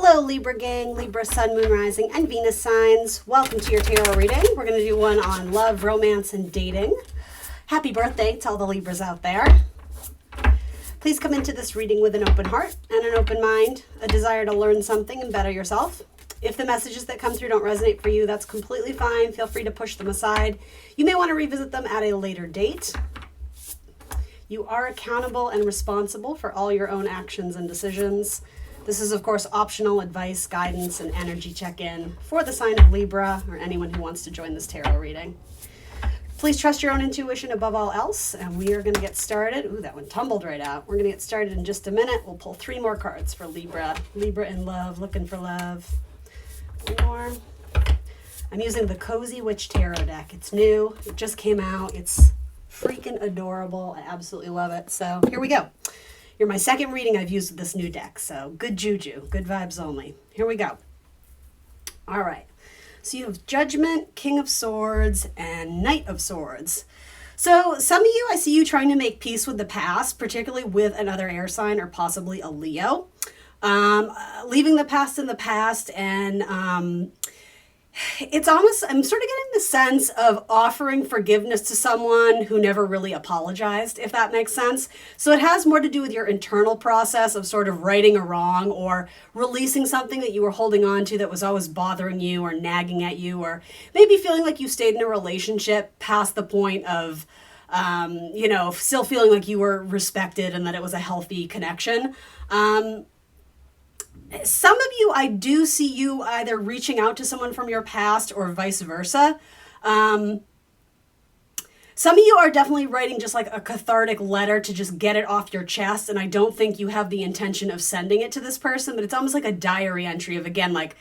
Hello, Libra gang, Libra, Sun, Moon, Rising, and Venus signs. Welcome to your tarot reading. We're going to do one on love, romance, and dating. Happy birthday to all the Libras out there. Please come into this reading with an open heart and an open mind, a desire to learn something and better yourself. If the messages that come through don't resonate for you, that's completely fine. Feel free to push them aside. You may want to revisit them at a later date. You are accountable and responsible for all your own actions and decisions. This is, of course, optional advice, guidance, and energy check-in for the sign of Libra or anyone who wants to join this tarot reading. Please trust your own intuition above all else, and we are going to get started. Ooh, that one tumbled right out. We're going to get started in just a minute. We'll pull 3 more cards for Libra. Libra in love, looking for love. 1 more. I'm using the Cozy Witch Tarot deck. It's new. It just came out. It's freaking adorable. I absolutely love it. So here we go. You're my second reading I've used with this new deck, so good juju, good vibes only. Here we go. All right. So you have Judgment, King of Swords, and Knight of Swords. So some of you, I see you trying to make peace with the past, particularly with another air sign or possibly a Leo. Leaving the past in the past, and it's almost, I'm sort of getting the sense of offering forgiveness to someone who never really apologized, if that makes sense. So it has more to do with your internal process of sort of righting a wrong or releasing something that you were holding on to that was always bothering you or nagging at you, or maybe feeling like you stayed in a relationship past the point of, still feeling like you were respected and that it was a healthy connection. Some of you, I do see you either reaching out to someone from your past or vice versa. Some of you are definitely writing just like a cathartic letter to just get it off your chest. And I don't think you have the intention of sending it to this person, but it's almost like a diary entry of, again, like,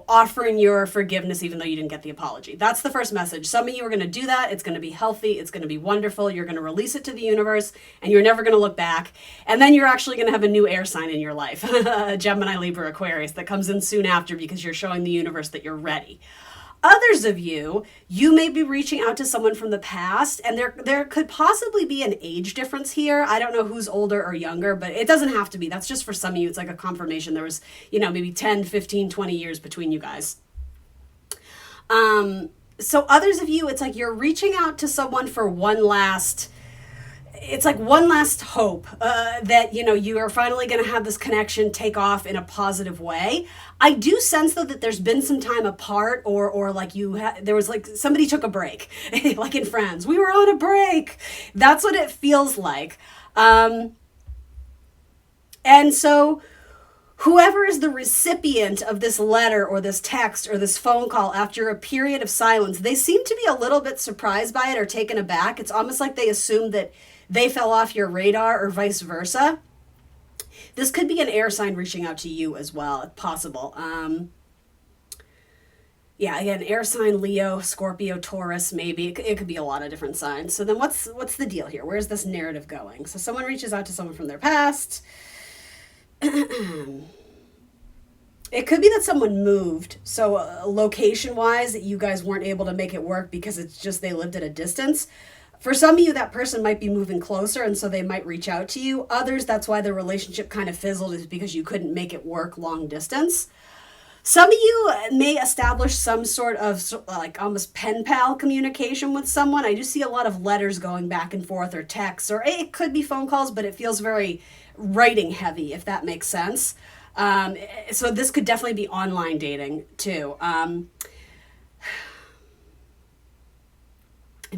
offering your forgiveness even though you didn't get the apology. That's the first message. Some of you are going to do that. It's going to be healthy. It's going to be wonderful. You're going to release it to the universe and you're never going to look back. And then you're actually going to have a new air sign in your life, Gemini, Libra, Aquarius, that comes in soon after because you're showing the universe that you're ready. Others of you, you may be reaching out to someone from the past, and there could possibly be an age difference here. I don't know who's older or younger, but it doesn't have to be. That's just for some of you. It's like a confirmation. There was, maybe 10, 15, 20 years between you guys. So others of you, it's like you're reaching out to someone for one last hope that, you are finally going to have this connection take off in a positive way. I do sense, though, that there's been some time apart or like there was like somebody took a break, like in Friends. We were on a break. That's what it feels like. And so whoever is the recipient of this letter or this text or this phone call after a period of silence, they seem to be a little bit surprised by it or taken aback. It's almost like they assumed that they fell off your radar or vice versa. This could be an air sign reaching out to you as well, if possible. Again, air sign, Leo, Scorpio, Taurus, maybe. It could be a lot of different signs. So then what's the deal here? Where's this narrative going? So someone reaches out to someone from their past. It could be that someone moved. So location-wise, that you guys weren't able to make it work because it's just they lived at a distance. For some of you, that person might be moving closer, and so they might reach out to you. Others, that's why the relationship kind of fizzled, is because you couldn't make it work long distance. Some of you may establish some sort of like almost pen pal communication with someone. I do see a lot of letters going back and forth, or texts, or it could be phone calls, but it feels very writing heavy, if that makes sense. So this could definitely be online dating too. I'm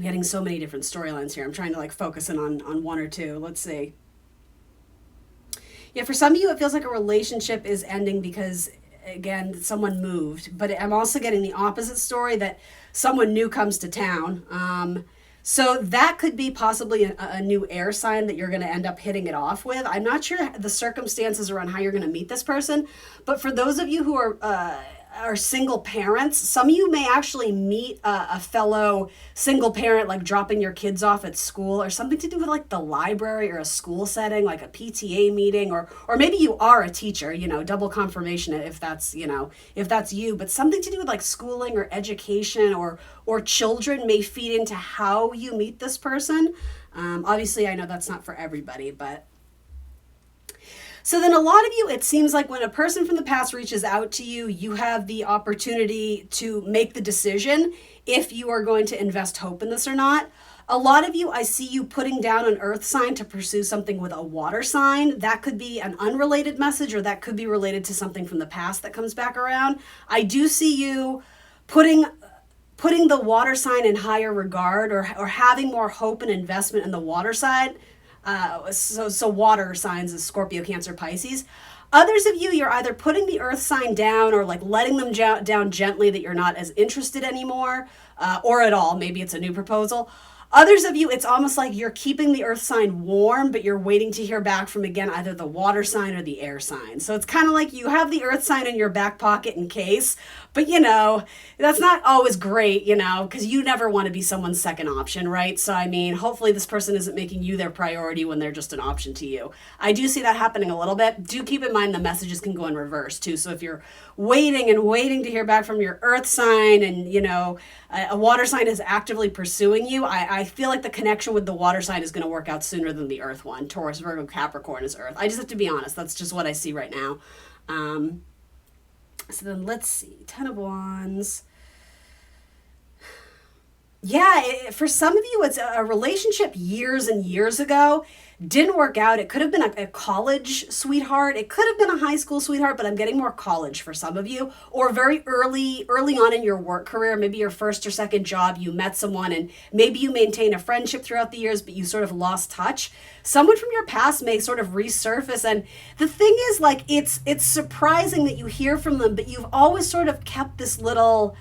getting so many different storylines here. I'm trying to focus in on one or two. Let's see. Yeah, for some of you, it feels like a relationship is ending because, again, someone moved. But I'm also getting the opposite story, that someone new comes to town. So that could be possibly a new air sign that you're going to end up hitting it off with. I'm not sure the circumstances around how you're going to meet this person. But for those of you who are single parents, some of you may actually meet a fellow single parent, like dropping your kids off at school, or something to do with like the library or a school setting, like a PTA meeting, or maybe you are a teacher, double confirmation if that's you, but something to do with like schooling or education or children may feed into how you meet this person. Obviously, I know that's not for everybody, but So then a lot of you, it seems like when a person from the past reaches out to you, you have the opportunity to make the decision if you are going to invest hope in this or not. A lot of you, I see you putting down an earth sign to pursue something with a water sign. That could be an unrelated message, or that could be related to something from the past that comes back around. I do see you putting the water sign in higher regard, or having more hope and investment in the water side. So water signs is Scorpio, Cancer, Pisces. Others of you, you're either putting the earth sign down or like letting them down gently, that you're not as interested anymore, or at all. Maybe it's a new proposal. Others of you, it's almost like you're keeping the earth sign warm, but you're waiting to hear back from, again, either the water sign or the air sign. So it's kind of like you have the earth sign in your back pocket in case, but that's not always great, because you never want to be someone's second option, right? So, I mean, hopefully this person isn't making you their priority when they're just an option to you. I do see that happening a little bit. Do keep in mind the messages can go in reverse too. So if you're waiting to hear back from your earth sign, and, a water sign is actively pursuing you, I feel like the connection with the water sign is going to work out sooner than the earth one. Taurus, Virgo, Capricorn is earth. I just have to be honest. That's just what I see right now. So then let's see. 10 of Wands. Yeah, for some of you, it's a relationship years and years ago. Didn't work out. It could have been a college sweetheart. It could have been a high school sweetheart, but I'm getting more college for some of you. Or very early on in your work career, maybe your first or second job, you met someone and maybe you maintain a friendship throughout the years, but you sort of lost touch. Someone from your past may sort of resurface. And the thing is, like, it's surprising that you hear from them, but you've always sort of kept this little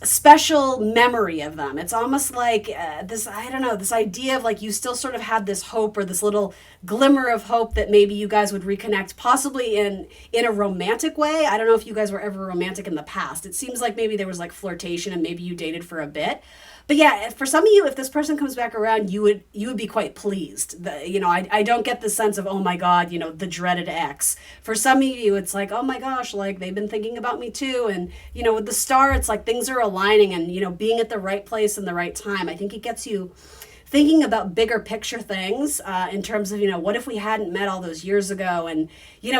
special memory of them. It's almost like this idea of like you still sort of had this hope, or this little glimmer of hope that maybe you guys would reconnect, possibly in a romantic way. I don't know if you guys were ever romantic in the past. It seems like maybe there was like flirtation and maybe you dated for a bit. But yeah, for some of you, if this person comes back around, you would be quite pleased. I don't get the sense of, oh my God, the dreaded ex. For some of you, it's like, oh my gosh, like they've been thinking about me too. And, with the star, it's like things are aligning and, being at the right place in the right time. I think it gets you thinking about bigger picture things in terms of, what if we hadn't met all those years ago? And,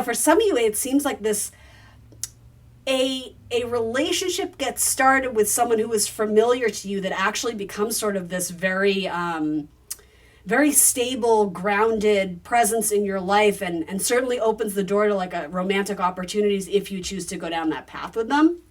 for some of you, it seems like this, a relationship gets started with someone who is familiar to you that actually becomes sort of this very, very stable, grounded presence in your life, and certainly opens the door to like a romantic opportunities if you choose to go down that path with them.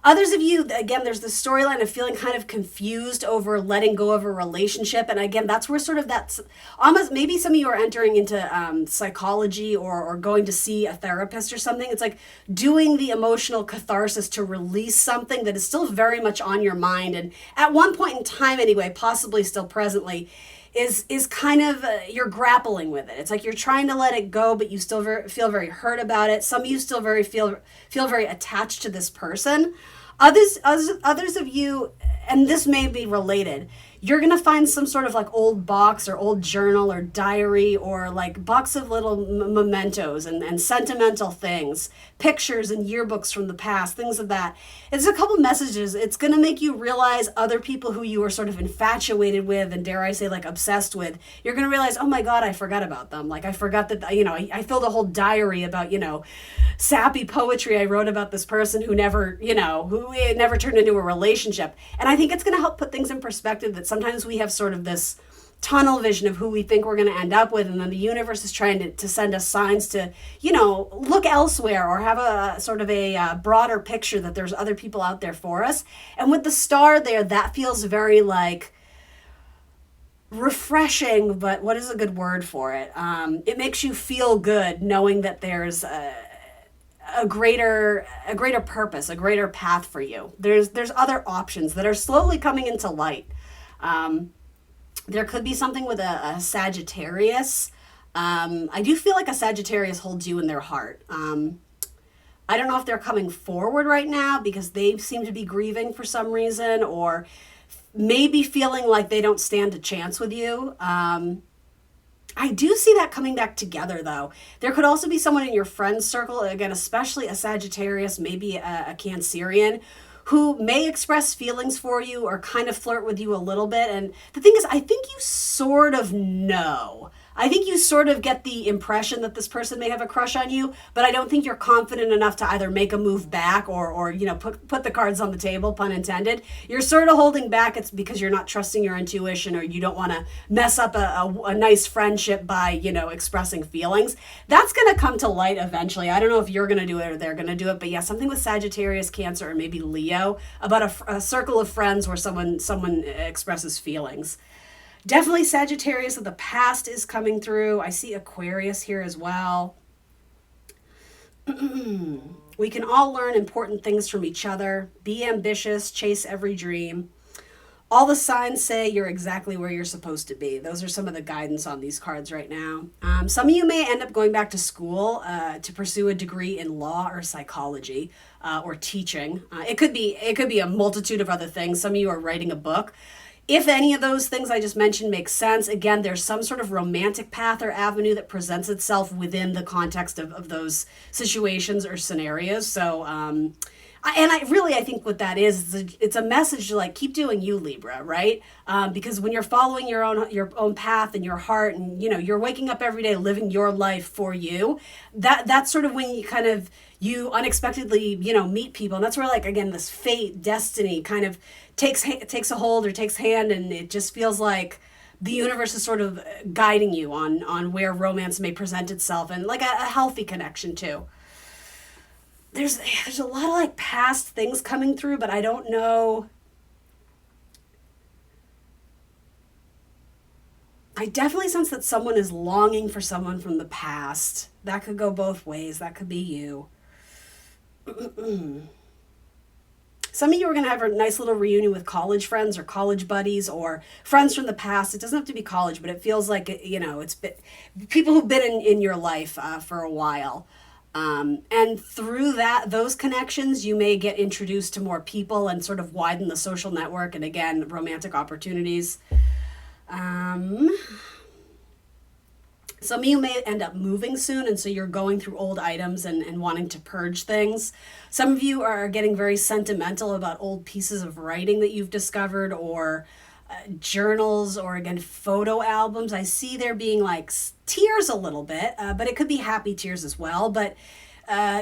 Others of you, again, there's the storyline of feeling kind of confused over letting go of a relationship. And again, that's where sort of that's almost, maybe some of you are entering into psychology or going to see a therapist or something. It's like doing the emotional catharsis to release something that is still very much on your mind. And at one point in time anyway, possibly still presently, is kind of, you're grappling with it. It's like you're trying to let it go, but you still feel very hurt about it. Some of you still feel very attached to this person. Others of you, and this may be related, you're going to find some sort of like old box or old journal or diary or like box of little mementos and sentimental things, pictures and yearbooks from the past, things of that. It's a couple messages. It's going to make you realize other people who you were sort of infatuated with and, dare I say, like obsessed with. You're going to realize, oh my God, I forgot about them. Like I forgot that, I filled a whole diary about, sappy poetry I wrote about this person who never turned into a relationship. And I think it's going to help put things in perspective, that sometimes we have sort of this tunnel vision of who we think we're going to end up with, and then the universe is trying to send us signs to, look elsewhere or have a sort of a broader picture that there's other people out there for us. And with the star there, that feels very like refreshing, but what is a good word for it? It makes you feel good knowing that there's a greater purpose, a greater path for you. There's other options that are slowly coming into light. There could be something with a Sagittarius. I do feel like a Sagittarius holds you in their heart. I don't know if they're coming forward right now because they seem to be grieving for some reason, or maybe feeling like they don't stand a chance with you. I do see that coming back together, though. There could also be someone in your friend circle, again, especially a Sagittarius, maybe a Cancerian, who may express feelings for you or kind of flirt with you a little bit. And the thing is, I think you sort of know. I think you sort of get the impression that this person may have a crush on you, but I don't think you're confident enough to either make a move back or put the cards on the table, pun intended. You're sort of holding back. It's because you're not trusting your intuition, or you don't want to mess up a nice friendship by, expressing feelings. That's going to come to light eventually. I don't know if you're going to do it or they're going to do it, but yeah, something with Sagittarius, Cancer, or maybe Leo about a circle of friends where someone expresses feelings. Definitely Sagittarius of the past is coming through. I see Aquarius here as well. We can all learn important things from each other. Be ambitious, chase every dream. All the signs say you're exactly where you're supposed to be. Those are some of the guidance on these cards right now. Some of you may end up going back to school to pursue a degree in law or psychology or teaching. It could be a multitude of other things. Some of you are writing a book. If any of those things I just mentioned make sense, again, there's some sort of romantic path or avenue that presents itself within the context of those situations or scenarios. So, I think what that is it's a message to keep doing you, Libra, right? Because when you're following your own path and your heart, and you're waking up every day living your life for you, that's sort of when you unexpectedly meet people, and that's where again this fate, destiny kind of takes a hold or takes hand, and it just feels like the universe is sort of guiding you on where romance may present itself, and a healthy connection too. There's a lot of past things coming through, but I don't know. I definitely sense that someone is longing for someone from the past. That could go both ways. That could be you. Some of you are going to have a nice little reunion with college friends or college buddies or friends from the past. It doesn't have to be college, but it feels like, it's people who've been in your life for a while. And through those connections, you may get introduced to more people and sort of widen the social network. And again, romantic opportunities. Some of you may end up moving soon, and so you're going through old items and wanting to purge things. Some of you are getting very sentimental about old pieces of writing that you've discovered, or journals, or again, photo albums. I see there being tears a little bit, but it could be happy tears as well. But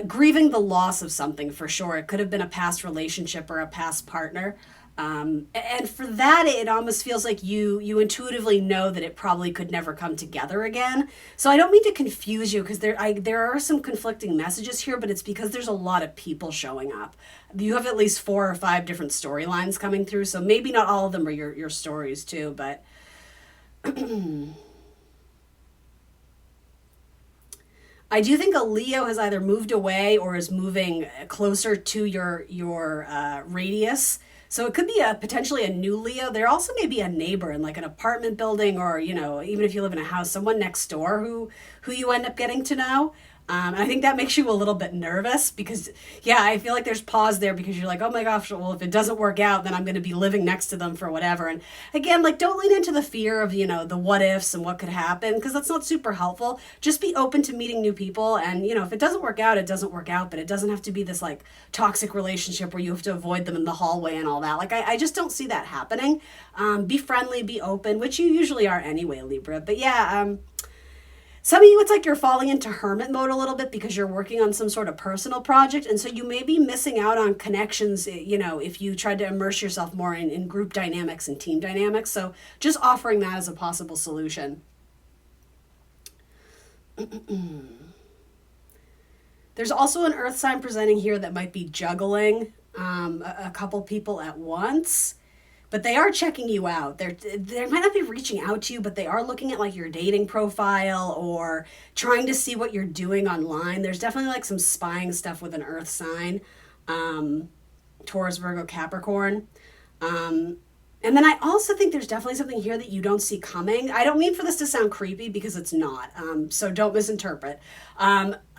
grieving the loss of something for sure. It could have been a past relationship or a past partner. And for that, it almost feels like you intuitively know that it probably could never come together again. So I don't mean to confuse you, because there are some conflicting messages here, but it's because there's a lot of people showing up. You have at least 4 or 5 different storylines coming through, so maybe not all of them are your stories too, but I do think a Leo has either moved away or is moving closer to your radius. So it could be potentially a new Leo. There also may be a neighbor in an apartment building, or, even if you live in a house, someone next door who you end up getting to know. And I think that makes you a little bit nervous because, I feel like there's pause there because you're like, oh my gosh, well, if it doesn't work out, then I'm going to be living next to them for whatever. And again, don't lean into the fear of, the what ifs and what could happen, because that's not super helpful. Just be open to meeting new people. And, if it doesn't work out, it doesn't work out, but it doesn't have to be this toxic relationship where you have to avoid them in the hallway and all that. I just don't see that happening. Be friendly, be open, which you usually are anyway, Libra. But some of you, it's like you're falling into hermit mode a little bit because you're working on some sort of personal project. And so you may be missing out on connections, if you tried to immerse yourself more in group dynamics and team dynamics. So just offering that as a possible solution. There's also an earth sign presenting here that might be juggling a couple people at once. But they are checking you out. They might not be reaching out to you, but they are looking at your dating profile or trying to see what you're doing online. There's definitely some spying stuff with an earth sign, Taurus, Virgo, Capricorn. And then I also think there's definitely something here that you don't see coming. I don't mean for this to sound creepy, because it's not, so don't misinterpret.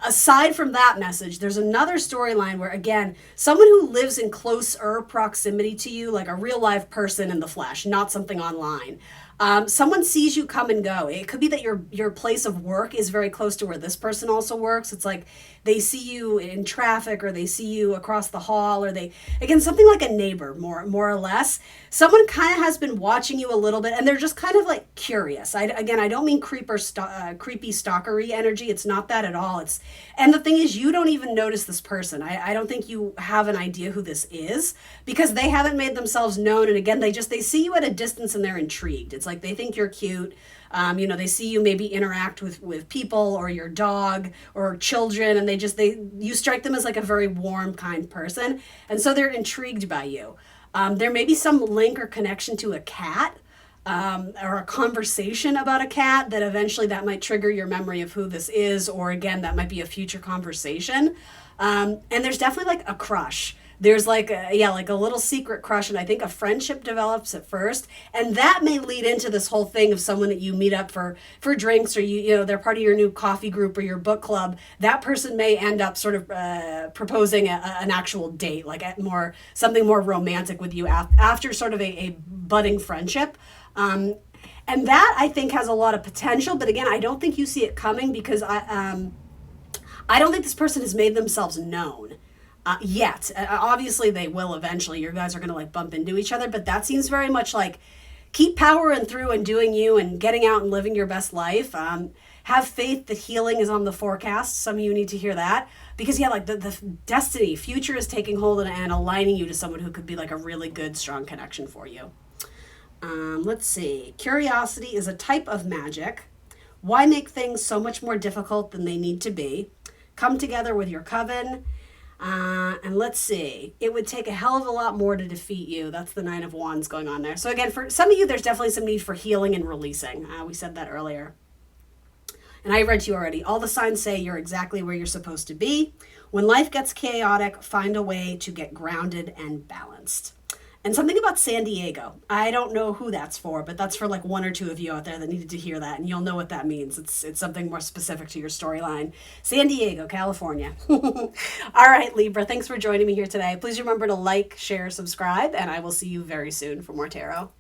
Aside from that message, there's another storyline where, again, someone who lives in closer proximity to you, like a real live person in the flesh, not something online, Someone sees you come and go. It could be that your place of work is very close to where this person also works. It's like they see you in traffic, or they see you across the hall, or they, again, something like a neighbor, more or less. Someone kind of has been watching you a little bit, and they're just kind of like curious. I don't mean creepy stalkery energy. It's not that at all. And the thing is, you don't even notice this person. I don't think you have an idea who this is, because they haven't made themselves known. And again, they see you at a distance and they're intrigued. It's like they think you're cute. They see you maybe interact with people or your dog or children, and you strike them as like a very warm, kind person. And so they're intrigued by you. There may be some link or connection to a cat, or a conversation about a cat that eventually that might trigger your memory of who this is, or again, that might be a future conversation. And there's definitely like a crush. There's like a little secret crush, and I think a friendship develops at first, and that may lead into this whole thing of someone that you meet up for drinks, or they're part of your new coffee group or your book club. That person may end up sort of proposing an actual date, like something more romantic with you after sort of a budding friendship. And that, I think, has a lot of potential, but again, I don't think you see it coming, because I don't think this person has made themselves known yet. Obviously, they will eventually. Your guys are going to like bump into each other, but that seems very much like keep powering through and doing you and getting out and living your best life. Have faith that healing is on the forecast. Some of you need to hear that, because like the destiny, future is taking hold and aligning you to someone who could be like a really good, strong connection for you. Let's see. Curiosity is a type of magic. Why make things so much more difficult than they need to be? Come together with your coven. And let's see. It would take a hell of a lot more to defeat you. That's the Nine of Wands going on there. So again, for some of you, there's definitely some need for healing and releasing. We said that earlier. And I read to you already. All the signs say you're exactly where you're supposed to be. When life gets chaotic, find a way to get grounded and balanced. And something about San Diego. I don't know who that's for, but that's for like one or two of you out there that needed to hear that, and you'll know what that means. It's something more specific to your storyline. San Diego, California. All right, Libra, thanks for joining me here today. Please remember to like, share, subscribe, and I will see you very soon for more tarot.